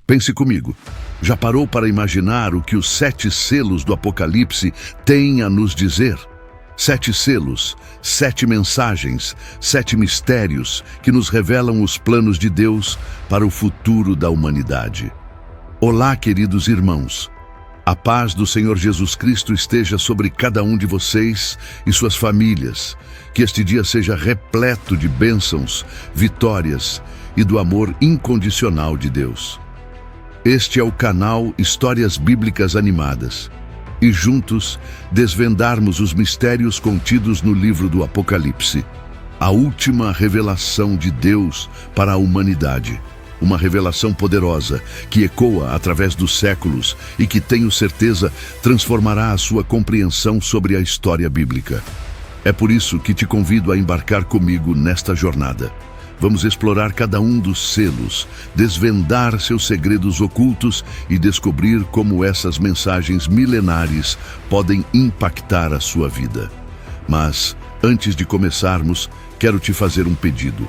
Pense comigo. Já parou para imaginar o que os 7 selos do Apocalipse têm a nos dizer? 7 selos, 7 mensagens, 7 mistérios que nos revelam os planos de Deus para o futuro da humanidade. Olá, queridos irmãos. A paz do Senhor Jesus Cristo esteja sobre cada um de vocês e suas famílias. Que este dia seja repleto de bênçãos, vitórias e do amor incondicional de Deus. Este é o canal Histórias Bíblicas Animadas. E juntos desvendarmos os mistérios contidos no livro do Apocalipse, a última revelação de Deus para a humanidade. Uma revelação poderosa que ecoa através dos séculos e que, tenho certeza, transformará a sua compreensão sobre a história bíblica. É por isso que te convido a embarcar comigo nesta jornada. Vamos explorar cada um dos selos, desvendar seus segredos ocultos e descobrir como essas mensagens milenares podem impactar a sua vida. Mas, antes de começarmos, quero te fazer um pedido.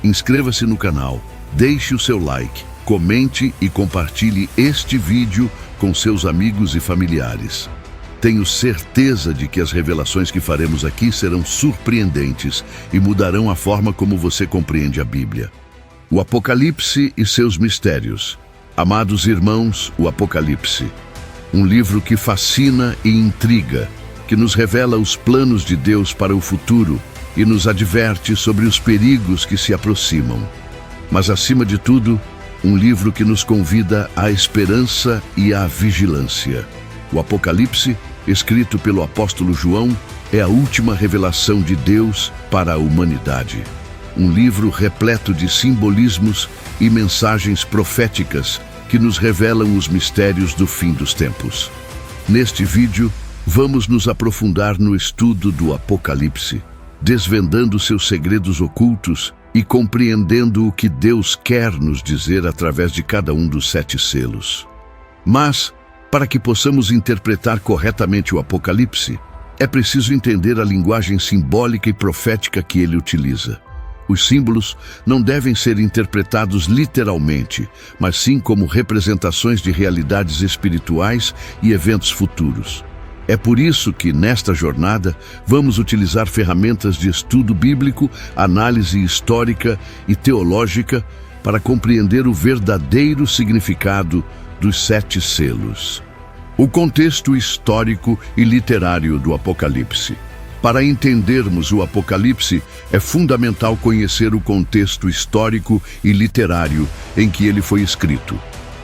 Inscreva-se no canal, deixe o seu like, comente e compartilhe este vídeo com seus amigos e familiares. Tenho certeza de que as revelações que faremos aqui serão surpreendentes e mudarão a forma como você compreende a Bíblia. O Apocalipse e seus mistérios. Amados irmãos, o Apocalipse. Um livro que fascina e intriga, que nos revela os planos de Deus para o futuro e nos adverte sobre os perigos que se aproximam. Mas, acima de tudo, um livro que nos convida à esperança e à vigilância. O Apocalipse, escrito pelo apóstolo João, é a última revelação de Deus para a humanidade. Um livro repleto de simbolismos e mensagens proféticas que nos revelam os mistérios do fim dos tempos. Neste vídeo, vamos nos aprofundar no estudo do Apocalipse, desvendando seus segredos ocultos e compreendendo o que Deus quer nos dizer através de cada um dos 7 selos. Mas, para que possamos interpretar corretamente o Apocalipse, é preciso entender a linguagem simbólica e profética que ele utiliza. Os símbolos não devem ser interpretados literalmente, mas sim como representações de realidades espirituais e eventos futuros. É por isso que, nesta jornada, vamos utilizar ferramentas de estudo bíblico, análise histórica e teológica para compreender o verdadeiro significado dos 7 selos. O contexto histórico e literário do Apocalipse. Para entendermos o Apocalipse, é fundamental conhecer o contexto histórico e literário em que ele foi escrito.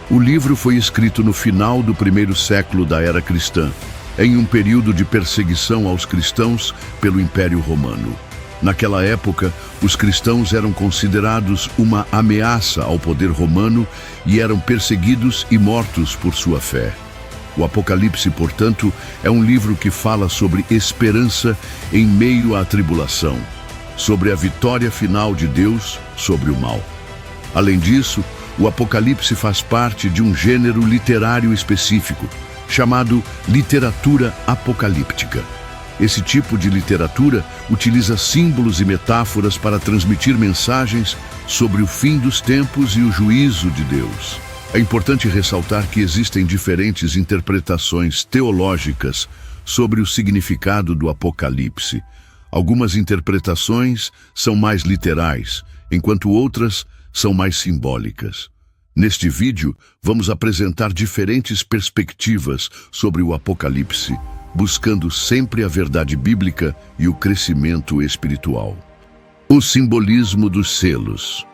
O livro foi escrito no final do 1º século da era cristã, em um período de perseguição aos cristãos pelo Império Romano. Naquela época, os cristãos eram considerados uma ameaça ao poder romano e eram perseguidos e mortos por sua fé. O Apocalipse, portanto, é um livro que fala sobre esperança em meio à tribulação, sobre a vitória final de Deus sobre o mal. Além disso, o Apocalipse faz parte de um gênero literário específico, chamado literatura apocalíptica. Esse tipo de literatura utiliza símbolos e metáforas para transmitir mensagens sobre o fim dos tempos e o juízo de Deus. É importante ressaltar que existem diferentes interpretações teológicas sobre o significado do Apocalipse. Algumas interpretações são mais literais, enquanto outras são mais simbólicas. Neste vídeo, vamos apresentar diferentes perspectivas sobre o Apocalipse, buscando sempre a verdade bíblica e o crescimento espiritual. O simbolismo dos selos.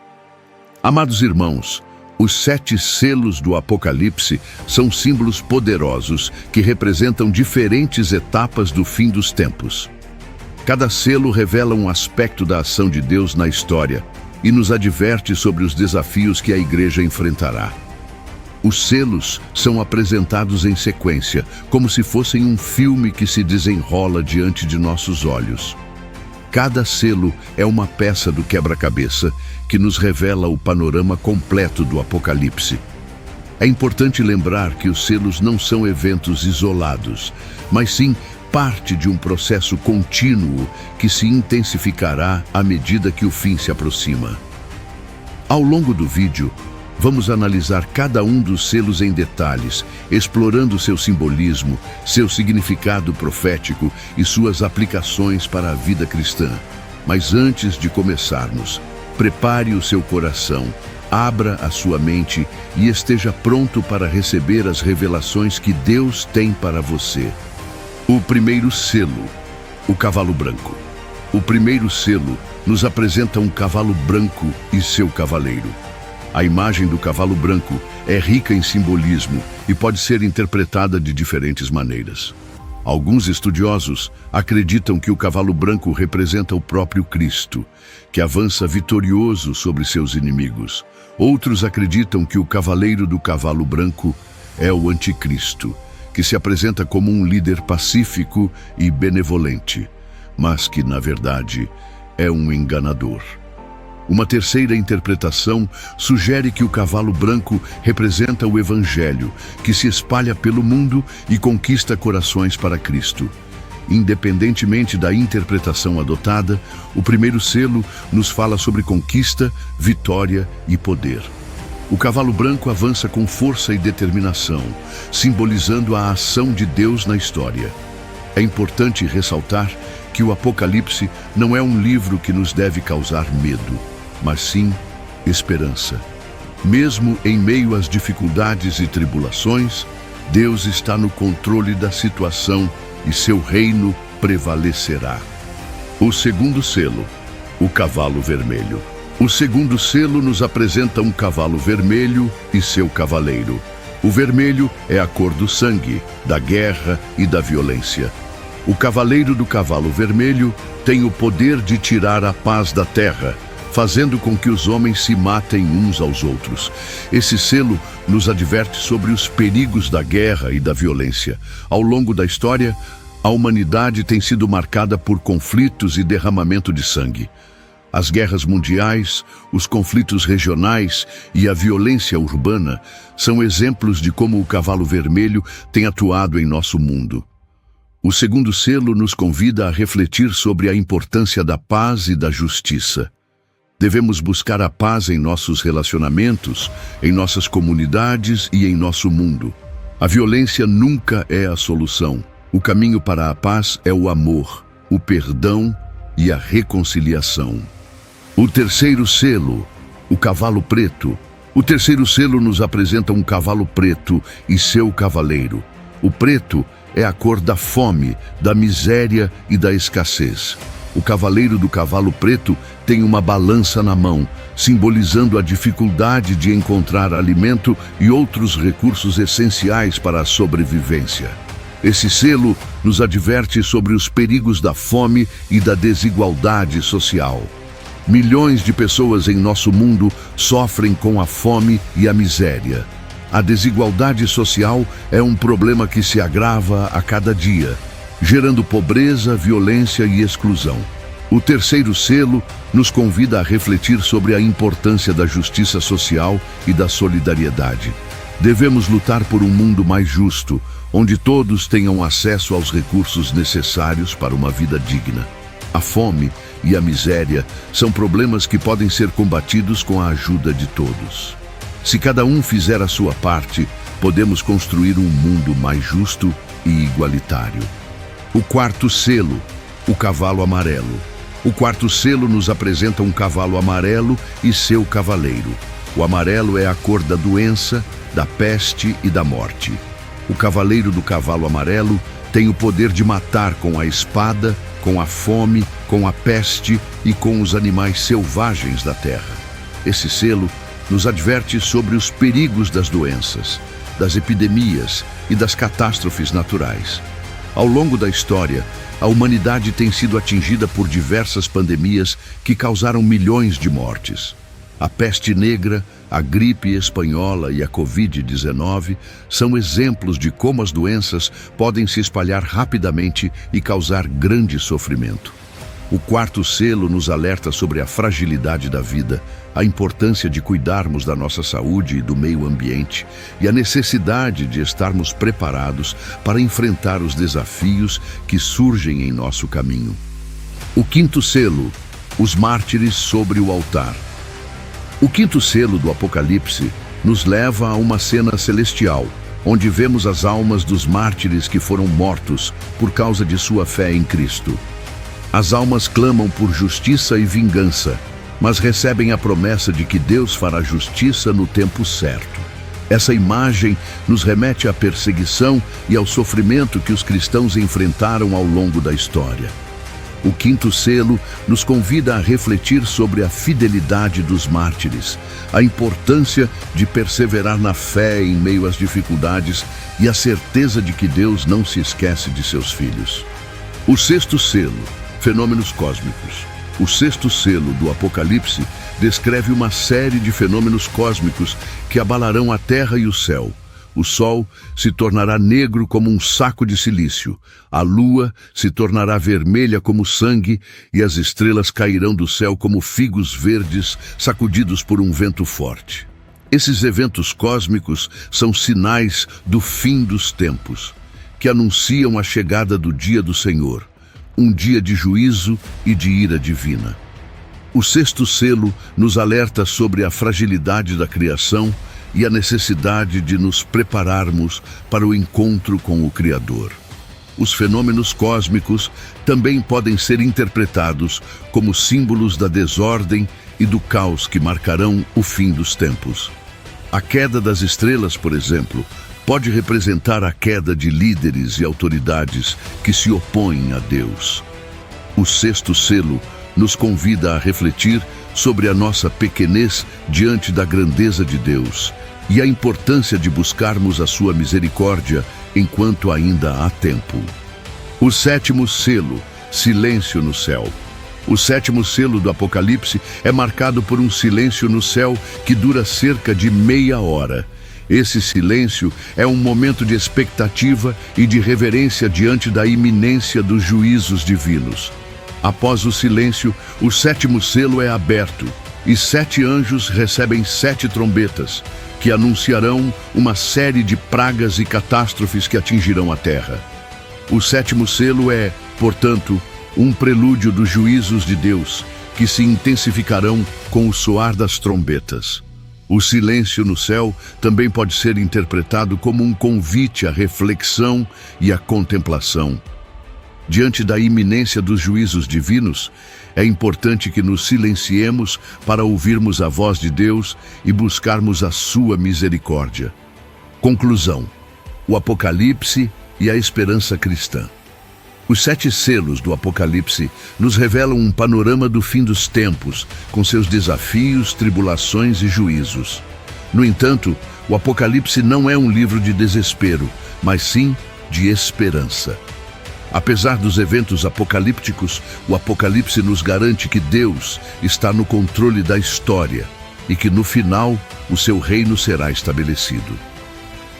Amados irmãos, os 7 selos do Apocalipse são símbolos poderosos que representam diferentes etapas do fim dos tempos. Cada selo revela um aspecto da ação de Deus na história e nos adverte sobre os desafios que a Igreja enfrentará. Os selos são apresentados em sequência, como se fossem um filme que se desenrola diante de nossos olhos. Cada selo é uma peça do quebra-cabeça que nos revela o panorama completo do Apocalipse. É importante lembrar que os selos não são eventos isolados, mas sim parte de um processo contínuo que se intensificará à medida que o fim se aproxima. Ao longo do vídeo, Vamos analisar cada um dos selos em detalhes, explorando seu simbolismo, seu significado profético e suas aplicações para a vida cristã. Mas antes de começarmos, prepare o seu coração, abra a sua mente e esteja pronto para receber as revelações que Deus tem para você. O primeiro selo, o cavalo branco. O primeiro selo nos apresenta um cavalo branco e seu cavaleiro. A imagem do cavalo branco é rica em simbolismo e pode ser interpretada de diferentes maneiras. Alguns estudiosos acreditam que o cavalo branco representa o próprio Cristo, que avança vitorioso sobre seus inimigos. Outros acreditam que o cavaleiro do cavalo branco é o anticristo, que se apresenta como um líder pacífico e benevolente, mas que, na verdade, é um enganador. Uma terceira interpretação sugere que o cavalo branco representa o Evangelho, que se espalha pelo mundo e conquista corações para Cristo. Independentemente da interpretação adotada, o primeiro selo nos fala sobre conquista, vitória e poder. O cavalo branco avança com força e determinação, simbolizando a ação de Deus na história. É importante ressaltar que o Apocalipse não é um livro que nos deve causar medo, mas sim esperança. Mesmo em meio às dificuldades e tribulações, Deus está no controle da situação e seu reino prevalecerá. O segundo selo, o cavalo vermelho. O segundo selo nos apresenta um cavalo vermelho e seu cavaleiro. O vermelho é a cor do sangue, da guerra e da violência. O cavaleiro do cavalo vermelho tem o poder de tirar a paz da terra, fazendo com que os homens se matem uns aos outros. Esse selo nos adverte sobre os perigos da guerra e da violência. Ao longo da história, a humanidade tem sido marcada por conflitos e derramamento de sangue. As guerras mundiais, os conflitos regionais e a violência urbana são exemplos de como o cavalo vermelho tem atuado em nosso mundo. O segundo selo nos convida a refletir sobre a importância da paz e da justiça. Devemos buscar a paz em nossos relacionamentos, em nossas comunidades e em nosso mundo. A violência nunca é a solução. O caminho para a paz é o amor, o perdão e a reconciliação. O terceiro selo, o cavalo preto. O terceiro selo nos apresenta um cavalo preto e seu cavaleiro. O preto é a cor da fome, da miséria e da escassez. O cavaleiro do cavalo preto tem uma balança na mão, simbolizando a dificuldade de encontrar alimento e outros recursos essenciais para a sobrevivência. Esse selo nos adverte sobre os perigos da fome e da desigualdade social. Milhões de pessoas em nosso mundo sofrem com a fome e a miséria. A desigualdade social é um problema que se agrava a cada dia, gerando pobreza, violência e exclusão. O terceiro selo nos convida a refletir sobre a importância da justiça social e da solidariedade. Devemos lutar por um mundo mais justo, onde todos tenham acesso aos recursos necessários para uma vida digna. A fome e a miséria são problemas que podem ser combatidos com a ajuda de todos. Se cada um fizer a sua parte, podemos construir um mundo mais justo e igualitário. O quarto selo, o cavalo amarelo. O quarto selo nos apresenta um cavalo amarelo e seu cavaleiro. O amarelo é a cor da doença, da peste e da morte. O cavaleiro do cavalo amarelo tem o poder de matar com a espada, com a fome, com a peste e com os animais selvagens da terra. Esse selo nos adverte sobre os perigos das doenças, das epidemias e das catástrofes naturais. Ao longo da história, a humanidade tem sido atingida por diversas pandemias que causaram milhões de mortes. A peste negra, a gripe espanhola e a Covid-19 são exemplos de como as doenças podem se espalhar rapidamente e causar grande sofrimento. O quarto selo nos alerta sobre a fragilidade da vida, a importância de cuidarmos da nossa saúde e do meio ambiente e a necessidade de estarmos preparados para enfrentar os desafios que surgem em nosso caminho. O quinto selo, os mártires sobre o altar. O quinto selo do Apocalipse nos leva a uma cena celestial, onde vemos as almas dos mártires que foram mortos por causa de sua fé em Cristo. As almas clamam por justiça e vingança, mas recebem a promessa de que Deus fará justiça no tempo certo. Essa imagem nos remete à perseguição e ao sofrimento que os cristãos enfrentaram ao longo da história. O quinto selo nos convida a refletir sobre a fidelidade dos mártires, a importância de perseverar na fé em meio às dificuldades e a certeza de que Deus não se esquece de seus filhos. O sexto selo, fenômenos cósmicos. O sexto selo do Apocalipse descreve uma série de fenômenos cósmicos que abalarão a terra e o céu. O sol se tornará negro como um saco de silício, a lua se tornará vermelha como sangue e as estrelas cairão do céu como figos verdes sacudidos por um vento forte. Esses eventos cósmicos são sinais do fim dos tempos, que anunciam a chegada do dia do Senhor, um dia de juízo e de ira divina. O sexto selo nos alerta sobre a fragilidade da criação e a necessidade de nos prepararmos para o encontro com o Criador. Os fenômenos cósmicos também podem ser interpretados como símbolos da desordem e do caos que marcarão o fim dos tempos. A queda das estrelas, por exemplo, pode representar a queda de líderes e autoridades que se opõem a Deus. O sexto selo nos convida a refletir sobre a nossa pequenez diante da grandeza de Deus e a importância de buscarmos a sua misericórdia enquanto ainda há tempo. O sétimo selo, silêncio no céu. O sétimo selo do Apocalipse é marcado por um silêncio no céu que dura cerca de meia hora. Esse silêncio é um momento de expectativa e de reverência diante da iminência dos juízos divinos. Após o silêncio, o sétimo selo é aberto e 7 anjos recebem 7 trombetas, que anunciarão uma série de pragas e catástrofes que atingirão a terra. O sétimo selo é, portanto, um prelúdio dos juízos de Deus, que se intensificarão com o soar das trombetas. O silêncio no céu também pode ser interpretado como um convite à reflexão e à contemplação. Diante da iminência dos juízos divinos, é importante que nos silenciemos para ouvirmos a voz de Deus e buscarmos a sua misericórdia. Conclusão: o Apocalipse e a esperança cristã. Os 7 selos do Apocalipse nos revelam um panorama do fim dos tempos, com seus desafios, tribulações e juízos. No entanto, o Apocalipse não é um livro de desespero, mas sim de esperança. Apesar dos eventos apocalípticos, o Apocalipse nos garante que Deus está no controle da história e que, no final, o seu reino será estabelecido.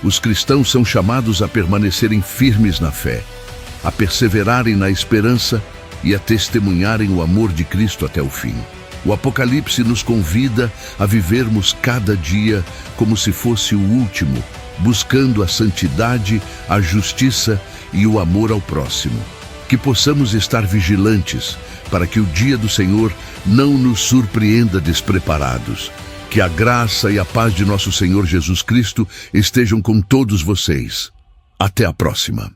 Os cristãos são chamados a permanecerem firmes na fé, a perseverarem na esperança e a testemunharem o amor de Cristo até o fim. O Apocalipse nos convida a vivermos cada dia como se fosse o último, buscando a santidade, a justiça e o amor ao próximo. Que possamos estar vigilantes para que o dia do Senhor não nos surpreenda despreparados. Que a graça e a paz de nosso Senhor Jesus Cristo estejam com todos vocês. Até a próxima.